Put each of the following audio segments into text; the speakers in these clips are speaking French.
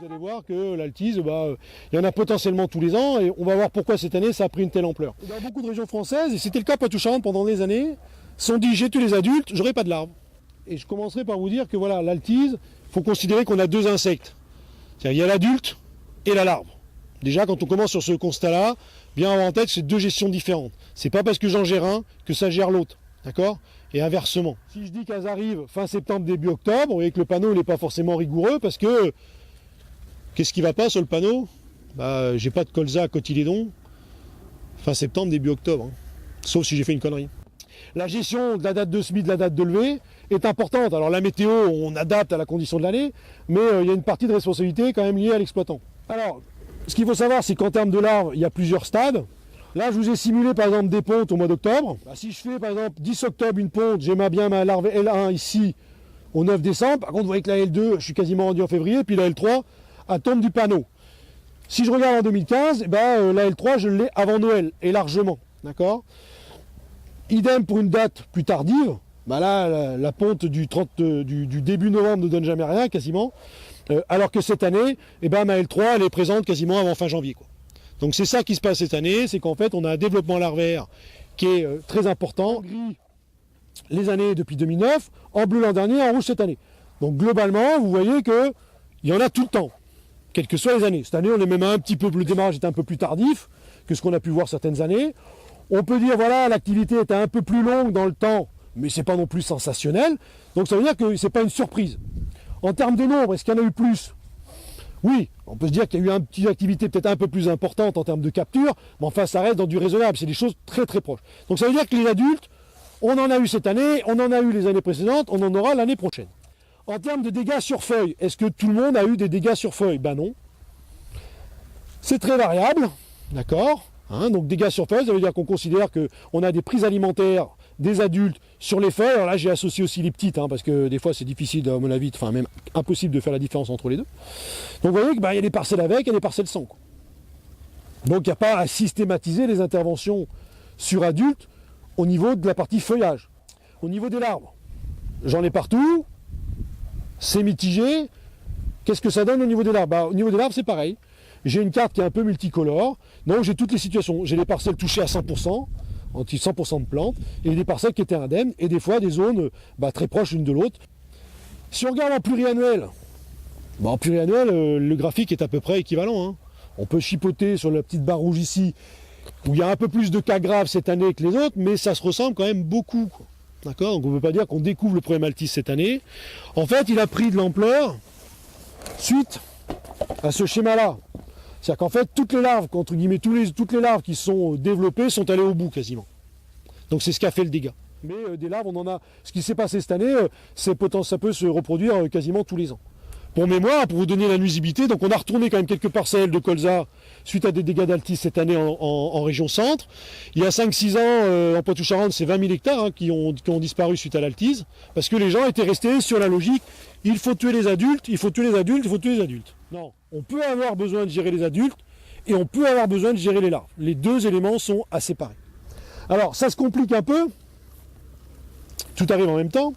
vous allez voir que l'altise, il y en a potentiellement tous les ans, et on va voir pourquoi cette année ça a pris une telle ampleur. Dans beaucoup de régions françaises, et c'était le cas Poitou-Charentes pendant des années, se sont dit j'ai tué les adultes, j'aurai pas de larves. Et je commencerai par vous dire que voilà, l'altise, il faut considérer qu'on a deux insectes. C'est-à-dire il y a l'adulte et la larve. Déjà, quand on commence sur ce constat-là, bien avoir en tête que c'est deux gestions différentes. C'est pas parce que j'en gère un que ça gère l'autre. D'accord? Et inversement. Si je dis qu'elles arrivent fin septembre, début octobre, vous voyez que le panneau n'est pas forcément rigoureux parce que qu'est-ce qui ne va pas sur le panneau? J'ai pas de colza à cotylédon fin septembre, début octobre. Hein. Sauf si j'ai fait une connerie. La gestion de la date de semis, de la date de levée est importante. Alors la météo, on adapte à la condition de l'année, mais il y a une partie de responsabilité quand même liée à l'exploitant. Alors, ce qu'il faut savoir, c'est qu'en termes de larves, il y a plusieurs stades. Là, je vous ai simulé par exemple des pontes au mois d'octobre. Si je fais par exemple 10 octobre une ponte, j'ai bien ma larve L1 ici au 9 décembre. Par contre, vous voyez que la L2, je suis quasiment rendu en février, puis la L3, elle tombe du panneau. Si je regarde en 2015, la L3, je l'ai avant Noël, et largement. D'accord? Idem pour une date plus tardive. Là, la ponte du début novembre ne donne jamais rien, quasiment. Alors que cette année, ma L3, elle est présente quasiment avant fin janvier, quoi. Donc c'est ça qui se passe cette année, c'est qu'en fait on a un développement larvaire qui est très important. En gris les années depuis 2009, en bleu l'an dernier, en rouge cette année. Donc globalement, vous voyez qu'il y en a tout le temps, quelles que soient les années. Cette année, on est même un petit peu, le démarrage est un peu plus tardif que ce qu'on a pu voir certaines années. On peut dire, voilà, l'activité était un peu plus longue dans le temps, mais c'est pas non plus sensationnel. Donc ça veut dire que c'est pas une surprise. En termes de nombre, est-ce qu'il y en a eu plus? Oui, on peut se dire qu'il y a eu une petite activité peut-être un peu plus importante en termes de capture, mais enfin ça reste dans du raisonnable, c'est des choses très très proches. Donc ça veut dire que les adultes, on en a eu cette année, on en a eu les années précédentes, on en aura l'année prochaine. En termes de dégâts sur feuilles, est-ce que tout le monde a eu des dégâts sur feuilles? Non. C'est très variable, d'accord, donc dégâts sur feuilles, ça veut dire qu'on considère qu'on a des prises alimentaires des adultes sur les feuilles. Alors là, j'ai associé aussi les petites, parce que des fois, c'est difficile, à mon avis, enfin même impossible de faire la différence entre les deux. Donc vous voyez qu'il y a des parcelles avec, il y a des parcelles sans, quoi. Donc il n'y a pas à systématiser les interventions sur adultes au niveau de la partie feuillage. Au niveau des larves, j'en ai partout, c'est mitigé. Qu'est-ce que ça donne au niveau des larves? Au niveau des larves, c'est pareil. J'ai une carte qui est un peu multicolore, donc j'ai toutes les situations. J'ai les parcelles touchées à 100%, 100% de plantes, et des parcelles qui étaient indemnes, et des fois des zones très proches l'une de l'autre. Si on regarde en pluriannuel, en pluriannuel, le graphique est à peu près équivalent. On peut chipoter sur la petite barre rouge ici, où il y a un peu plus de cas graves cette année que les autres, mais ça se ressemble quand même beaucoup. D'accord? Donc on ne peut pas dire qu'on découvre le problème altis cette année. En fait, il a pris de l'ampleur suite à ce schéma-là. C'est-à-dire qu'en fait, toutes les larves, entre guillemets, toutes les larves qui sont développées sont allées au bout quasiment. Donc c'est ce qui a fait le dégât. Mais des larves, on en a. Ce qui s'est passé cette année, ça peut se reproduire quasiment tous les ans. Pour mémoire, pour vous donner la nuisibilité, donc on a retourné quand même quelques parcelles de colza suite à des dégâts d'altis cette année en région centre. Il y a 5-6 ans, en Poitou-Charentes, c'est 20 000 hectares qui ont disparu suite à l'altise, parce que les gens étaient restés sur la logique, il faut tuer les adultes, il faut tuer les adultes, il faut tuer les adultes. Non, on peut avoir besoin de gérer les adultes, et on peut avoir besoin de gérer les larves. Les deux éléments sont à séparer. Alors, ça se complique un peu, tout arrive en même temps.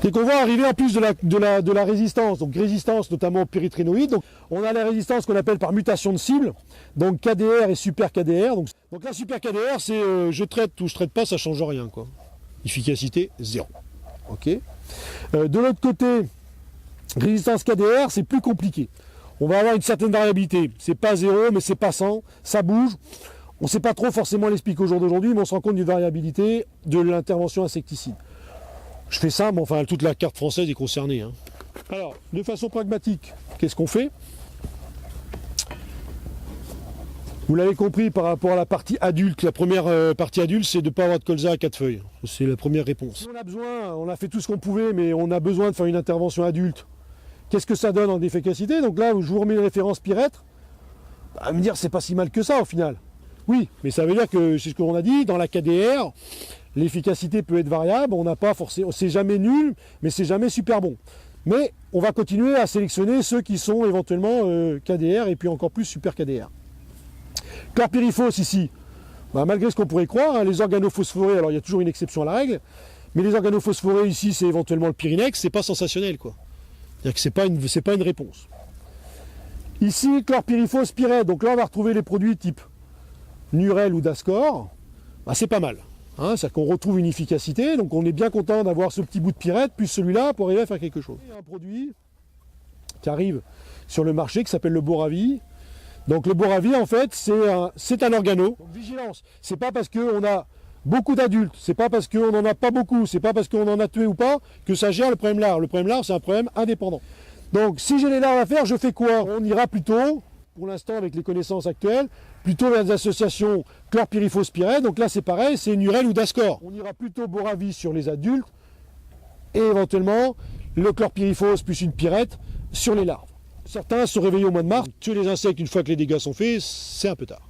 C'est qu'on va arriver en plus de la résistance, donc résistance notamment aux pyréthrinoïdes. Donc on a la résistance qu'on appelle par mutation de cible, donc KDR et super KDR. Donc la super KDR, c'est je traite ou je traite pas, ça change rien, quoi. Efficacité 0. Ok. De l'autre côté, résistance KDR, c'est plus compliqué. On va avoir une certaine variabilité. C'est pas 0, mais c'est pas 100, ça bouge. On ne sait pas trop forcément l'expliquer au jour d'aujourd'hui, mais on se rend compte d'une variabilité de l'intervention insecticide. Je fais ça, mais enfin toute la carte française est concernée. Alors, de façon pragmatique, qu'est-ce qu'on fait? Vous l'avez compris par rapport à la partie adulte. La première partie adulte, c'est de ne pas avoir de colza à 4 feuilles. C'est la première réponse. Si on a besoin, on a fait tout ce qu'on pouvait, mais on a besoin de faire une intervention adulte. Qu'est-ce que ça donne en efficacité? Donc là, je vous remets une référence Pyrètre. Me dire, c'est pas si mal que ça au final. Oui, mais ça veut dire que, c'est ce qu'on a dit, dans la KDR, l'efficacité peut être variable, on n'a pas forcément, c'est jamais nul, mais c'est jamais super bon. Mais on va continuer à sélectionner ceux qui sont éventuellement KDR et puis encore plus super KDR. Chlorpyrifos ici, malgré ce qu'on pourrait croire, les organophosphorés, alors il y a toujours une exception à la règle, mais les organophosphorés ici c'est éventuellement le Pyrinex, c'est pas sensationnel, quoi. C'est-à-dire que c'est pas une réponse. Ici, chlorpyrifos pyrète, donc là on va retrouver les produits type Nurel ou Dascor, bah, c'est pas mal. Hein, c'est-à-dire qu'on retrouve une efficacité, donc on est bien content d'avoir ce petit bout de pyrète, plus celui-là, pour arriver à faire quelque chose. Il y a un produit qui arrive sur le marché qui s'appelle le Boravi. Donc le Boravi, en fait, c'est un organo. Donc vigilance, c'est pas parce qu'on a beaucoup d'adultes, c'est pas parce qu'on n'en a pas beaucoup, c'est pas parce qu'on en a tué ou pas, que ça gère le problème larve. Le problème larve, c'est un problème indépendant. Donc si j'ai les larves à faire, je fais quoi? On ira plutôt, pour l'instant avec les connaissances actuelles, plutôt vers des associations chlorpyrifos pyrète. Donc là c'est pareil, c'est Nurel ou Dascor. On ira plutôt Boravi sur les adultes et éventuellement le chlorpyrifos plus une pyrète sur les larves. Certains se réveillent au mois de mars, tuer les insectes une fois que les dégâts sont faits, c'est un peu tard.